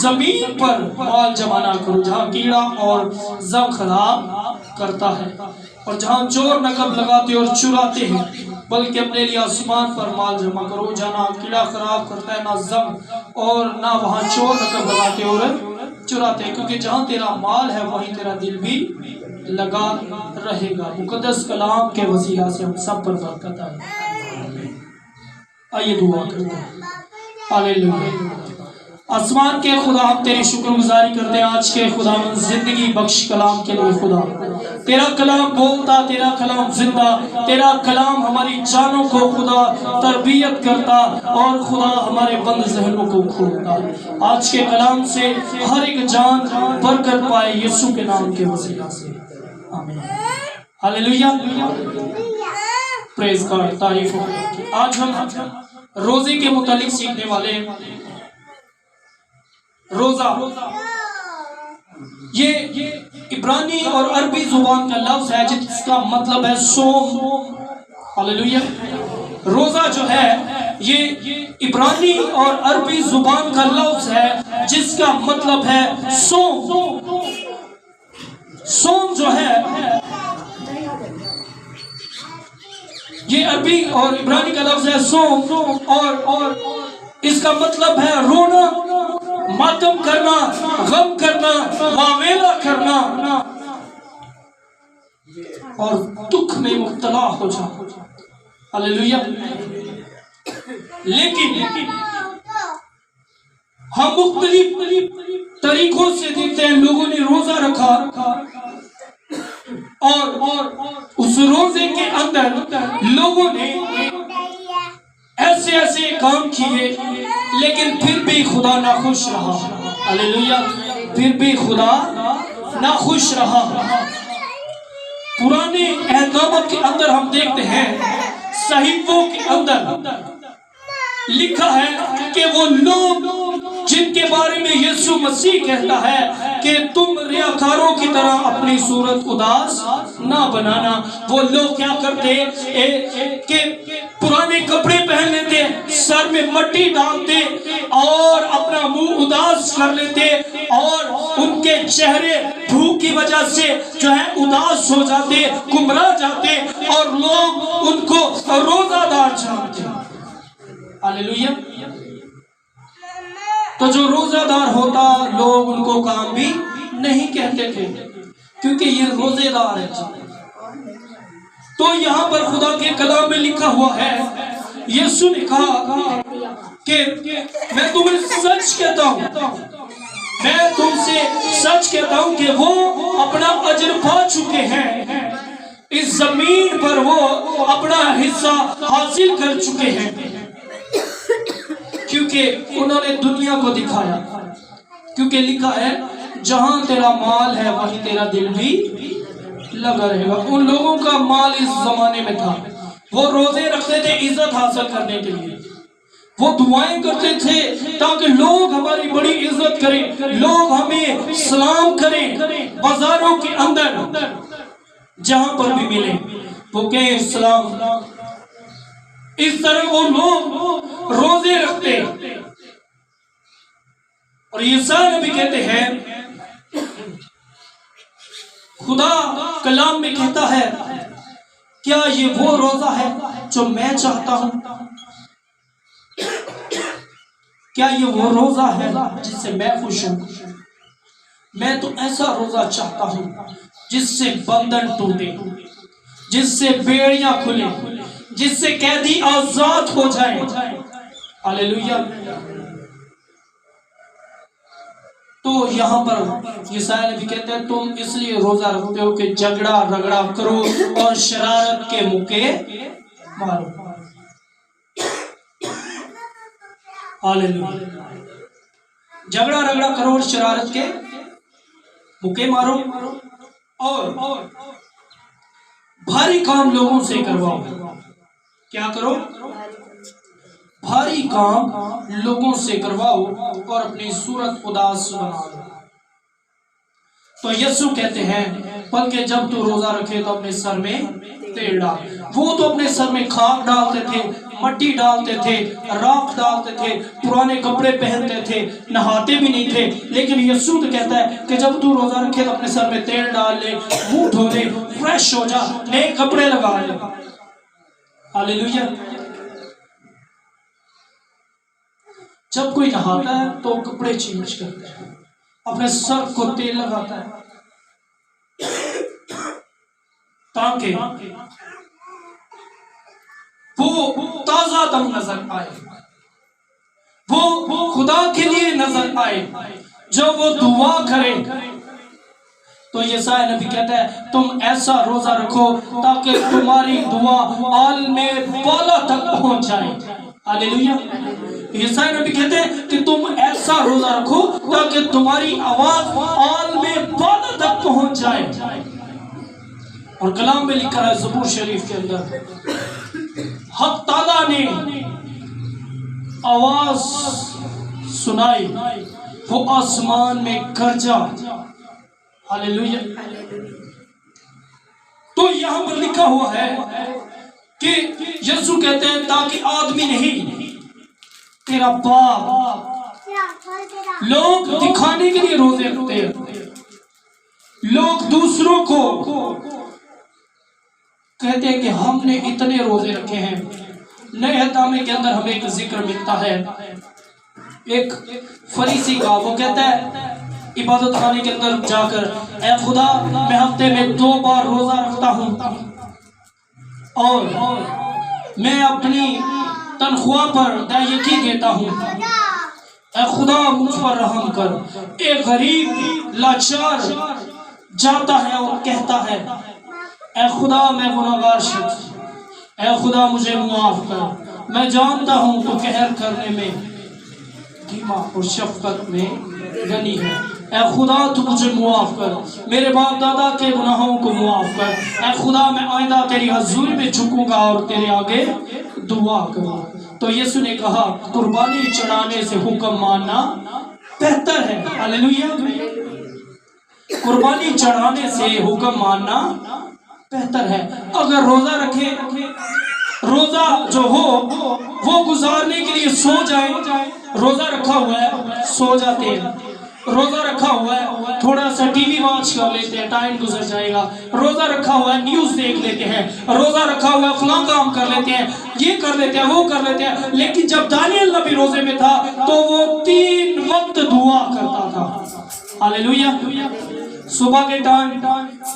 زمین پر مال جمع نہ کرو جہاں کیڑا اور زنگ خراب کرتا ہے اور جہاں چور نقب لگاتے اور چراتے ہیں، بلکہ اپنے لیے آسمان پر مال جمع کرو جہاں نہ کیڑا خراب کرتا ہے، نہ زنگ، اور نہ وہاں چور نقب لگاتے اور چراتے ہیں، کیونکہ جہاں تیرا مال ہے وہیں تیرا دل بھی لگا رہے گا۔ مقدس کلام کے وسیلہ سے ہم سب پر برکت آئے۔ آئیے دعا کرتے ہیں۔ ہاللیلویا۔ آسمان کے خدا، ہم تیری شکر گزاری کرتے ہیں آج کے خدا من زندگی بخش کلام کے لیے۔ خدا تیرا کلام بولتا، تیرا کلام زندہ، تیرا کلام ہماری جانوں کو خدا تربیت کرتا اور خدا ہمارے بند ذہنوں کو کھولتا۔ آج کے کلام سے ہر ایک جان برکت پائے یسوع کے نام کے وسیلہ سے، آمین۔ ہاللیلویا، پریز گاڈ، تعریف ہو۔ آج ہم روزے کے متعلق سیکھنے والے ہیں۔ روزہ یہ عبرانی اور عربی زبان کا لفظ ہے جس کا مطلب ہے صوم۔ ہاللیلویا۔ روزہ جو ہے یہ عبرانی اور عربی زبان کا لفظ ہے جس کا مطلب ہے صوم۔ صوم جو ہے یہ عربی اور عبرانی کا لفظ ہے صوم، اور اس کا مطلب ہے رونا، ماتم کرنا، غم کرنا، واویلا کرنا اور دکھ میں مبتلا ہو جانا۔ ہاللیلویا۔ لیکن ہم مختلف طریقوں سے دیکھتے ہیں لوگوں نے روزہ رکھا اور اس روزے کے اندر لوگوں نے ایسے ایسے کام کیے لیکن پھر بھی خدا ناخوش رہا۔ ہاللیلویا۔ پھر بھی خدا ناخوش رہا۔ پرانے عہد نامہ کے اندر ہم دیکھتے ہیں، صحیفوں کے اندر لکھا ہے کہ وہ لوگ جن کے بارے میں یسوع مسیح کہتا ہے کہ تم ریاکاروں کی طرح اپنی صورت اداس نہ بنانا، وہ لوگ کیا کرتے کہ پرانے کپڑے پہن لیتے، سر میں مٹی ڈالتے اور اپنا منہ اداس کر لیتے اور ان کے چہرے بھوک کی وجہ سے جو ہے اداس ہو جاتے، گمراہ جاتے اور لوگ ان کو روزہ دار جانتے۔ ہاللیلویا۔ تو جو روزہ دار ہوتا لوگ ان کو کام بھی نہیں کہتے تھے کیونکہ یہ روزے دار ہے۔ تو یہاں پر خدا کے کلام میں لکھا ہوا ہے، یسوع نے کہا کہ میں تمہیں سچ کہتا ہوں، میں تم سے سچ کہتا ہوں کہ وہ اپنا اجر پا چکے ہیں، اس زمین پر وہ اپنا حصہ حاصل کر چکے ہیں، کیونکہ انہوں نے دنیا کو دکھایا۔ کیونکہ لکھا ہے جہاں تیرا مال ہے وہیں تیرا دل بھی لگا رہے گا۔ ان لوگوں کا مال اس زمانے میں تھا، وہ روزے رکھتے تھے عزت حاصل کرنے کے لیے، وہ دعائیں کرتے تھے تاکہ لوگ ہماری بڑی عزت کریں، لوگ ہمیں سلام کریں، بازاروں کے اندر جہاں پر بھی ملیں وہ کہیں سلام۔ اس طرح وہ لوگ روزے رکھتے اور یسوع نبی کہتے ہیں، خدا کلام میں کہتا ہے کیا یہ وہ روزہ ہے جو میں چاہتا ہوں؟ کیا یہ وہ روزہ ہے جس سے میں خوش ہوں؟ میں تو ایسا روزہ چاہتا ہوں جس سے بندھن ٹوٹے، جس سے بیڑیاں کھلے، جس سے قیدی آزاد ہو جائیں۔ ہاللیلویا۔ تو یہاں پر یسوع نبی کہتے ہیں تم اس لیے روزہ رکھتے ہو کہ جھگڑا رگڑا کرو اور شرارت کے موقع مارو۔ ہاللیلویا۔ جھگڑا رگڑا کرو اور شرارت کے موقع مارو اور بھاری کام لوگوں سے کرواؤ۔ کیا کرو؟ بھاری کام لوگوں سے کرواؤ اور اپنی صورت اداس بنا دو۔ تو یسوع کہتے ہیں بلکہ جب تو روزہ رکھے تو اپنے سر میں تیل ڈال، وہ تو اپنے سر میں خاک ڈالتے تھے، مٹی ڈالتے تھے، راکھ ڈالتے تھے، پرانے کپڑے پہنتے تھے، نہاتے بھی نہیں تھے. لیکن یسوع تو کہتا ہے کہ جب تو روزہ رکھے تو اپنے سر میں تیل ڈال لے، منہ دھو لے، فریش ہو جا، نئے کپڑے لگا لے. ہاللیلویہ. جب کوئی نہاتا ہے تو کپڑے چینج کرتا ہے، اپنے سر کو تیل لگاتا ہے تاکہ وہ تازہ دم نظر آئے، وہ خدا کے لیے نظر آئے. جب وہ دعا کرے تو یسایا نبی کہتا ہے تم ایسا روزہ رکھو تاکہ تمہاری دعا عالم بالا تک پہنچ جائے. ہاللیلویہ. یسایا نبی کہتے ہیں کہ تم ایسا روزہ رکھو تاکہ تمہاری آواز عالم بالا تک پہنچ جائے. اور کلام میں لکھا ہے زبور شریف کے اندر حق تعالیٰ نے آواز سنائی، وہ آسمان میں گرجا. ہاللیلویہ. تو یہاں پر لکھا ہوا ہے کہ یسوع کہتے ہیں تاکہ آدمی نہیں، تیرا باپ. لوگ دکھانے کے لیے روزے رکھتے ہیں، لوگ دوسروں کو کہتے ہیں کہ ہم نے اتنے روزے رکھے ہیں. نئے اہدامے کے اندر ہمیں ایک ذکر ملتا ہے ایک فریسی کا. وہ کہتا ہے عبادت خانے کے اندر جا کر اے خدا میں ہفتے میں 2 بار روزہ رکھتا ہوں اور میں اپنی تنخواہ پر دائیکی دیتا ہوں. اے خدا مجھ پر رحم کر. ایک غریب لاچار جاتا ہے اور کہتا ہے اے خدا میں گناہگار شخص، اے خدا مجھے معاف کر. میں جانتا ہوں تو قہر کرنے میں دھیما اور شفقت میں غنی ہے. اے خدا تو مجھے معاف کر، میرے باپ دادا کے گناہوں کو معاف کر. اے خدا میں آئندہ تیری حضوری میں جھکوں گا اور تیرے آگے دعا کروں. تو یسوع نے کہا قربانی چڑھانے سے حکم ماننا بہتر ہے. ہاللیلویہ. قربانی چڑھانے سے حکم ماننا بہتر ہے. اگر روزہ رکھے، روزہ جو ہو وہ گزارنے کے لیے سو جائے. روزہ رکھا ہوا ہے سو جاتے ہیں، روزہ رکھا ہوا ہے تھوڑا سا ٹی وی واچ کر لیتے ہیں، ٹائم گزر جائے گا. روزہ رکھا ہوا ہے نیوز دیکھ لیتے ہیں، روزہ رکھا ہوا ہے فلاں کام کر لیتے ہیں، یہ کر لیتے ہیں، وہ کر لیتے ہیں. لیکن جب دانیال نبی روزے میں تھا تو وہ 3 وقت دعا کرتا تھا. ہاللیلویہ. صبح کے ٹائم،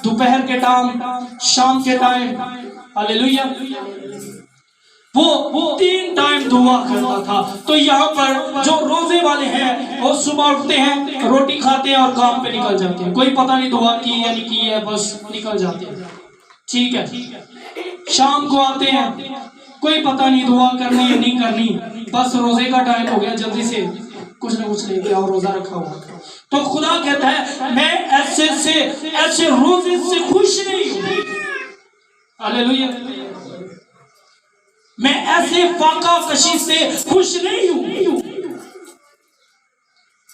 دوپہر کے ٹائم، شام کے ٹائم. ہاللیلویہ. وہ 3 ٹائم دعا کرتا تھا. تو یہاں پر جو روزے والے ہیں وہ صبح اٹھتے ہیں، روٹی کھاتے ہیں اور کام پہ نکل جاتے ہیں. کوئی پتہ نہیں دعا کی یا نہیں کی ہے، بس نکل جاتے ہیں. ٹھیک ہے. شام کو آتے ہیں، کوئی پتہ نہیں دعا کرنی ہے نہیں کرنی، بس روزے کا ٹائم ہو گیا، جلدی سے کچھ نہ کچھ لے کے اور روزہ رکھا ہوا. تو خدا کہتا ہے میں ایسے روزے سے خوش نہیں ہوں. ہاللیلویہ. میں ایسے فاقہ کشی سے خوش نہیں ہوں.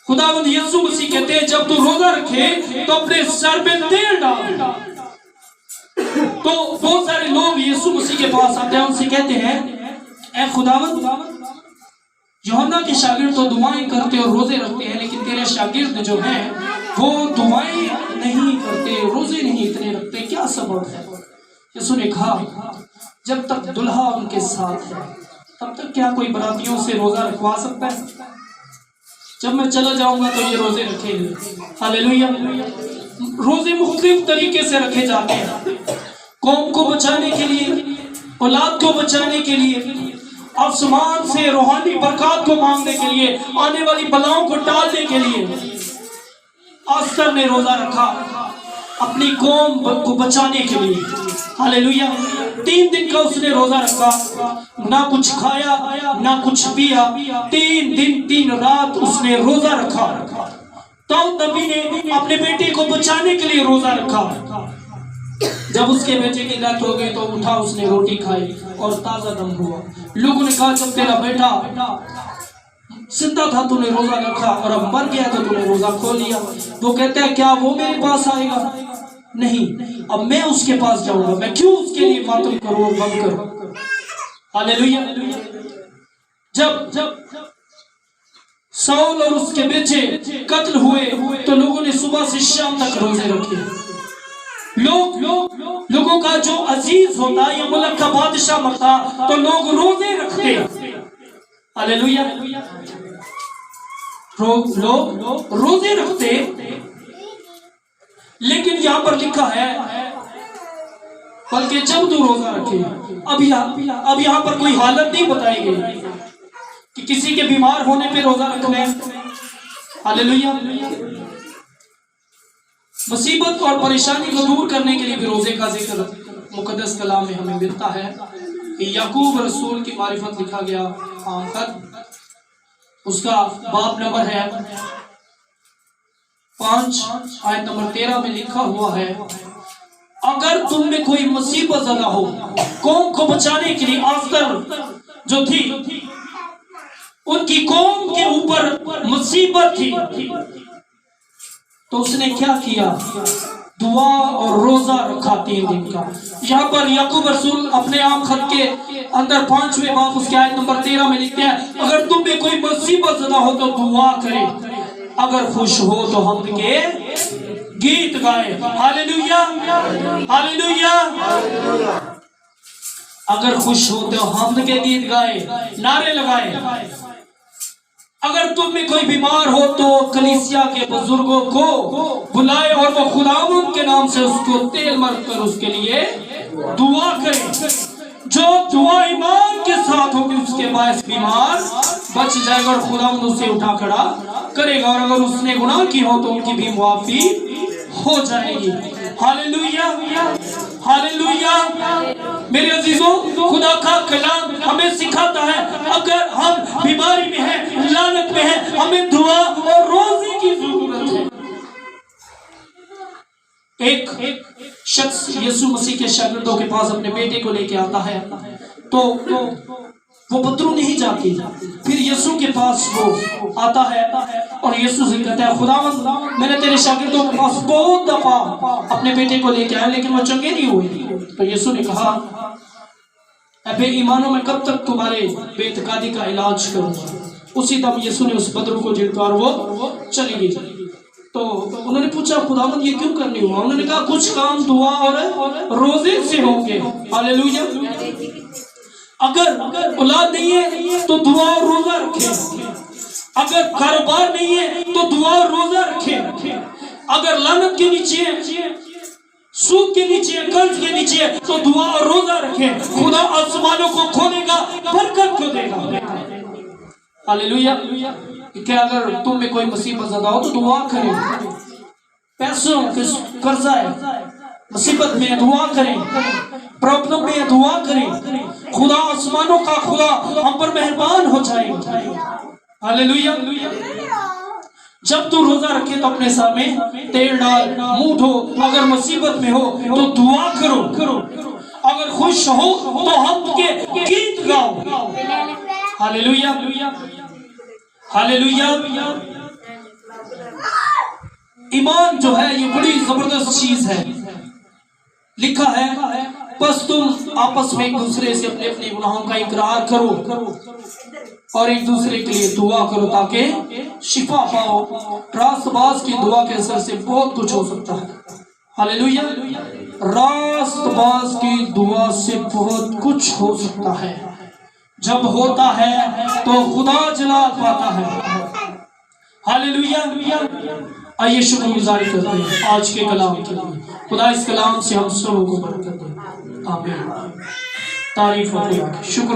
خداوند یسوع مسیح کہتے ہیں جب تو روزہ رکھے تو اپنے سر پہ تیل ڈال. تو بہت سارے لوگ یسوع مسیح کے پاس آتے ہیں، ان سے کہتے ہیں اے خداوند یوحنا کے شاگرد تو دعائیں کرتے اور روزے رکھتے ہیں، لیکن تیرے شاگرد جو ہیں وہ دعائیں نہیں کرتے، روزے نہیں اتنے رکھتے، کیا سبب ہے؟ یسوع نے کہا جب تک دلہا ان کے ساتھ ہے تب تک کیا کوئی براتیوں سے روزہ رکھوا سکتا ہے؟ جب میں چلا جاؤں گا تو یہ روزے رکھیں گے. ہاللیلویہ. روزے مختلف طریقے سے رکھے جاتے ہیں، قوم کو بچانے کے لیے، اولاد کو بچانے کے لیے، آسمان سے روحانی برکات کو مانگنے کے لیے، آنے والی بلاؤں کو ٹالنے کے لیے. آستر نے روزہ رکھا اپنی قوم کو بچانے کے لیے. ہاللیلویہ. 3 دن کا اس نے روزہ رکھا، نہ کچھ کھایا نہ کچھ پیا. 3 دن 3 رات اس نے روزہ رکھا. داؤد نبی نے اپنے بیٹے کو بچانے کے لیے روزہ رکھا. جب اس کے بیٹے کی ڈیتھ ہو گئی تو اٹھا، اس نے روٹی کھائی اور تازہ دم ہوا. لوگوں نے کہا جب تیرا بیٹا زندہ تھا تو نے روزہ رکھا اور اب مر گیا تو نے روزہ کھول لیا. وہ کہتا ہے کیا وہ میرے پاس آئے گا؟ نہیں اب میں اس کے پاس جاؤں گا، میں کیوں اس کے لیے ماتم کروں اور غم کروں۔ ہاللیلویا۔ جب ساؤل اور اس کے بیٹے قتل ہوئے تو لوگوں نے صبح سے شام تک روزے رکھے۔ لوگوں کا جو عزیز ہوتا یا ملک کا بادشاہ مرتا تو لوگ روزے رکھتے۔ ہاللیلویا۔ لوگ روزے رکھتے، لیکن یہاں پر لکھا ہے بلکہ جب تو روزہ رکھے۔ اب یہاں پر کوئی حالت نہیں بتائی گئی کہ کسی کے بیمار ہونے پہ روزہ رکھ لیں۔ ہاللیلویا۔ مصیبت اور پریشانی کو دور کرنے کے لیے بھی روزے کا ذکر مقدس کلام میں ہمیں ملتا ہے۔ یعقوب رسول کی معرفت لکھا گیا خط، اس کا باب نمبر ہے 5 آیت نمبر 13 میں لکھا ہوا ہے، اگر تم میں کوئی مصیبت زدہ ہو، قوم کو بچانے کے لیے آفتر جو تھی ان کی قوم کے اوپر مصیبت تھی، تو اس نے کیا کیا؟ دعا اور روزہ رکھا 3 دن کا۔ یہاں پر یعقوب رسول اپنے عام خط کے اندر 5ویں باب اس کے آیت نمبر 13 میں لکھتے ہیں، اگر تم میں کوئی مصیبت زدہ ہو تو دعا کرے، اگر خوش ہو تو حمد کے گیت گائے۔ ہاللیلویا، ہاللیلویا۔ اگر خوش ہو تو حمد کے گیت گائے، نعرے لگائے۔ اگر تم میں کوئی بیمار ہو تو کلیسیا کے بزرگوں کو بلائے اور وہ خداوند کے نام سے اس کو تیل مر کر اس کے لیے دعا کرے۔ جو دعا ایمان کے ساتھ ہوگی اس کے باعث بیمار بچ جائے گا اور خداوند اسے اٹھا کھڑا کرے گا، اور اگر اس نے گناہ کی ہو تو ان کی بھی معافی ہو جائے گی۔ ہاللیلویا، ہاللیلویا۔ میرے عزیزوں، خدا کا کلام ہمیں سکھاتا ہے اگر ہم بیماری میں ہیں، لعنت میں ہیں، ہمیں دعا اور روزے کی ضرورت ہے۔ ایک شخص یسوع مسیح کے شاگردوں کے پاس اپنے بیٹے کو لے کے آتا ہے تو وہ بدرو نہیں جاتی، پھر یسوع کے پاس وہ آتا ہے اور یسوع سے کہتا ہے، خداوند میں نے تیرے شاگردوں کے پاس بہت دفعہ اپنے بیٹے کو لے کے آیا لیکن وہ چنگے نہیں ہوئے۔ تو یسوع نے کہا، اے بے ایمانوں میں کب تک تمہارے بے اعتقادی کا علاج کروں گا؟ اسی دم یسوع نے اس بدرو کو جھڑکا اور وہ چلی گئی۔ تو انہوں نے پوچھا، خداوند یہ کیوں کرنے ہوا؟ انہوں نے کہا، کچھ کام دعا اور روزے سے ہوں گے۔ ہاللیلویا۔ اگر اولاد نہیں ہے تو دعا اور روزہ رکھیں، اگر کاروبار نہیں ہے تو دعا اور روزہ رکھیں، اگر لعنت کے نیچے ہے، سود کے نیچے ہے، قرض کے نیچے ہے تو دعا اور روزہ رکھیں، خدا آسمانوں کو کھولے گا، برکت کو دے گا۔ ہاللیلویا۔ کہ اگر تم میں کوئی مصیبت زدہ ہو تو دعا کریں، پیسوں قرضہ ہے، مصیبت میں دعا کریں، پرابلم میں دعا کریں، خدا آسمانوں کا خدا ہم پر مہربان ہو جائے گا۔ ہاللیلویا۔ جب تو روزہ رکھے تو اپنے سر میں تیل ڈال، منہ دھو، اگر مصیبت میں ہو تو دعا کرو، اگر خوش ہو تو حمد کے گیت گاؤ۔ ہاللیلویا، ہاللیلویا۔ ایمان جو ہے یہ بڑی زبردست چیز ہے۔ لکھا ہے، بس تم آپس میں ایک دوسرے سے اپنے اپنے گناہوں کا اقرار کرو اور ایک دوسرے کے لیے دعا کرو تاکہ شفا پاؤ۔ راست باز کی دعا کے اثر سے بہت کچھ ہو سکتا ہے۔ ہاللیلویا۔ راست باز کی دعا سے بہت کچھ ہو سکتا ہے، جب ہوتا ہے تو خدا جلال پاتا ہے۔ ہاللیلویا۔ آئیے شکر گزاری کرتے ہیں آج کے کلام کے لیے۔ خدا اس کلام سے ہم سب کو برکت دے۔ آمین۔ تعریف ہو خدا کی۔ شکر